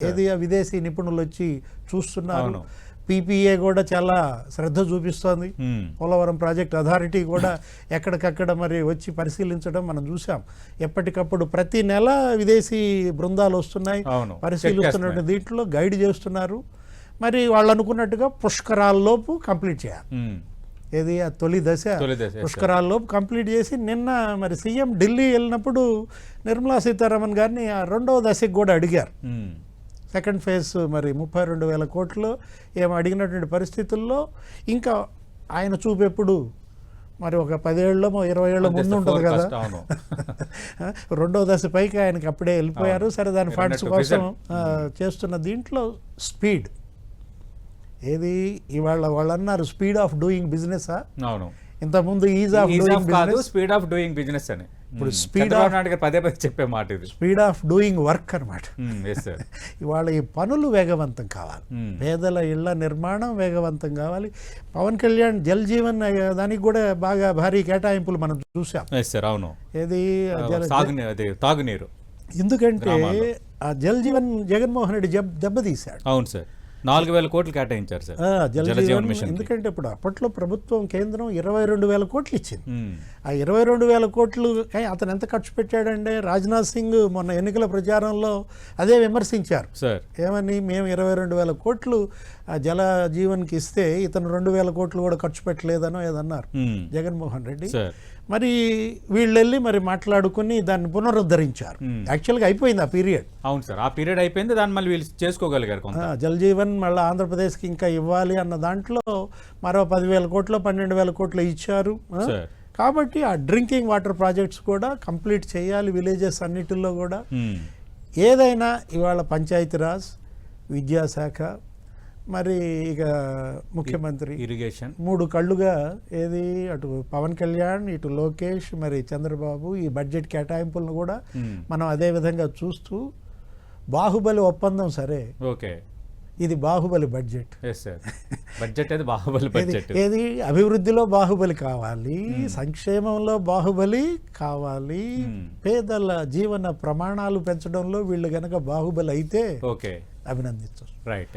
ఏది విదేశీ నిపుణులు వచ్చి చూస్తున్నారు. పీపీఏ కూడా చాలా శ్రద్ధ చూపిస్తోంది. పోలవరం ప్రాజెక్ట్ అథారిటీ కూడా ఎక్కడికక్కడ మరి వచ్చి పరిశీలించడం మనం చూసాం. ఎప్పటికప్పుడు ప్రతి నెల విదేశీ బృందాలు వస్తున్నాయి, పరిశీలిస్తున్న దీంట్లో గైడ్ చేస్తున్నారు. మరి వాళ్ళు అనుకున్నట్టుగా పుష్కరాల్లోపు కంప్లీట్ చేయాలి. ఏది ఆ తొలి దశ పుష్కరాల్లోపు కంప్లీట్ చేసి, నిన్న మరి సీఎం ఢిల్లీ వెళ్ళినప్పుడు నిర్మలా సీతారామన్ గారిని ఆ రెండవ దశకు కూడా అడిగారు. సెకండ్ ఫేజ్ మరి 32,000 కోట్లు ఏమో అడిగినటువంటి పరిస్థితుల్లో ఇంకా ఆయన చూపెప్పుడు మరి ఒక 10 ఏళ్ళలో 20 ఏళ్ళ ముందు ఉంటుంది కదా. రెండో దశ పైకి ఆయనకి అప్పుడే వెళ్ళిపోయారు. సరే, దాని ఫండ్స్ కోసం చేస్తున్న దీంట్లో స్పీడ్ ఏది ఇవాళ వాళ్ళు అన్నారు స్పీడ్ ఆఫ్ డూయింగ్ బిజినెస్. ఇంతకుముందు is of speed of doing business అని, ఇప్పుడు స్పీడ్ పదే చెప్పే మాట ఇది, స్పీడ్ ఆఫ్ డూయింగ్ వర్క్ అనమాట. ఇవాళ ఈ పనులు వేగవంతం కావాలి, పేదల ఇళ్ల నిర్మాణం వేగవంతం కావాలి. పవన్ కళ్యాణ్ జల్ జీవన్ దానికి కూడా బాగా భారీ కేటాయింపులు మనం చూసాం. అవును, ఏది తాగునీరు. ఎందుకంటే ఆ జల్ జీవన్ జగన్మోహన్ రెడ్డి దెబ్బతీశాడు. అవును సార్, 4,000 కోట్లు కేటాయించారు సార్ జల జీవన్ మిషన్. ఎందుకంటే ఇప్పుడు అప్పట్లో ప్రభుత్వం కేంద్రం 22,000 కోట్లు ఇచ్చింది. ఆ 22,000 కోట్లు అతను ఎంత ఖర్చు పెట్టాడంటే, రాజ్నాథ్ సింగ్ మొన్న ఎన్నికల ప్రచారంలో అదే విమర్శించారు. ఏమని, మేము 22,000 కోట్లు ఆ జల జీవన్కి ఇస్తే ఇతను 2,000 కోట్లు కూడా ఖర్చు పెట్టలేదనో ఏదన్నారు జగన్మోహన్ రెడ్డి. మరి వీళ్ళు వెళ్ళి మరి మాట్లాడుకుని దాన్ని పునరుద్ధరించారు. యాక్చువల్గా అయిపోయింది ఆ పీరియడ్. అవును సార్, ఆ పీరియడ్ అయిపోయింది, దాన్ని మళ్ళీ వీళ్ళు చేసుకోగలిగారు. జల్ జీవన్ మళ్ళీ ఆంధ్రప్రదేశ్కి ఇంకా ఇవ్వాలి అన్న దాంట్లో మరో 10,000 కోట్లు 12,000 కోట్లు ఇచ్చారు. కాబట్టి ఆ డ్రింకింగ్ వాటర్ ప్రాజెక్ట్స్ కూడా కంప్లీట్ చేయాలి విలేజెస్ అన్నిటిలో కూడా. ఏదైనా ఇవాళ పంచాయతీరాజ్, విద్యాశాఖ, మరి ఇక ముఖ్యమంత్రి, ఇరిగేషన్, 3 కళ్ళుగా ఏది అటు పవన్ కళ్యాణ్, ఇటు లోకేష్, మరి చంద్రబాబు ఈ బడ్జెట్ కేటాయింపులను కూడా మనం అదే విధంగా చూస్తూ, బాహుబలి ఒప్పందం సరే, ఓకే, ఇది బాహుబలి బడ్జెట్. బడ్జెట్ అది బాహుబలి బడ్జెట్. ఏది అభివృద్ధిలో బాహుబలి కావాలి, సంక్షేమంలో బాహుబలి కావాలి, పేదల జీవన ప్రమాణాలు పెంచడంలో వీళ్ళు గనక బాహుబలి అయితే ఓకే, అభినందించు. రైట్.